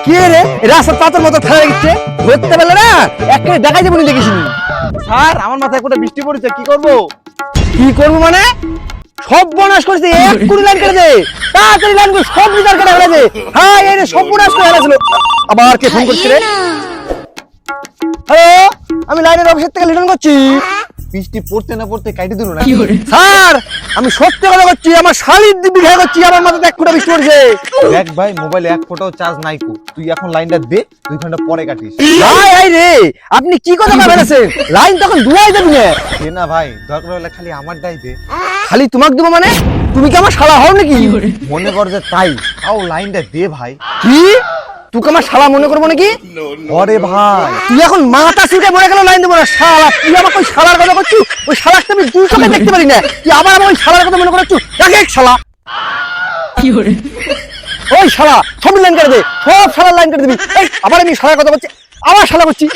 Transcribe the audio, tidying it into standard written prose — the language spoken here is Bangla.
কি রে রাস্তার পাতার মতো ফেলা গেছে ধরতে পারলে না একেবারে দেখাই যাবো দেখিসনি। স্যার আমার মাথায় একটা বৃষ্টি পড়েছে, কি করব? কি করবো মানে সব বনাশ করেছে, এক কুড়ি লাইন কেটে দে তাড়াতাড়ি লাইন করে সব বিচার কেটে ফেলে দে। হ্যাঁ এই রে সব বনাশ করে ফেলেছিল। আবার কে ফোন করছে রে? হ্যালো, আমি লাইনের অফিসের থেকে লিটন করছি। বৃষ্টি পড়তে না পড়তে কাটি দিল না। স্যার আমি সত্যি কথা করছি, আমার শালির দিব্যি খেয়া করছি, আমার মাথাতে এক ফুটা বৃষ্টি পড়ছে। দেখ ভাই, মোবাইলে এক ফোটাও চার্জ নাই কো, তুই এখন লাইনটা দে, 2 ঘন্টা পরে কাটিস। ভাই এই রে আপনি কি কথা বলেছেন, লাইন তখন দুয়াই দেবি না। দে না ভাই, দরকার হলে খালি আমারটাই দে। খালি তোমাকে দেবো মানে তুমি কি আমার শালা হও নাকি? মনে কর যে তাই, তাও লাইনটা দে ভাই। কি তুই আমার শালা মনে করবো নাকি? ওরে ভাই, তুই এখন মাথা সিটে মরে গেল লাইন দেবো না শালা। তুই আমাকে ওই শালার কথা করছিস, ওই শালাকে আমি দুই চোখে দেখতে পারি না, তুই আবার আমার ওই শালার কথা মনে করছিস। দেখ শালা ওই শালা সব লাইন কেটে দে, সব শালার লাইন কেটে দিবি। এই আবার আমি শালার কথা বলছি, আবার শালা করছি।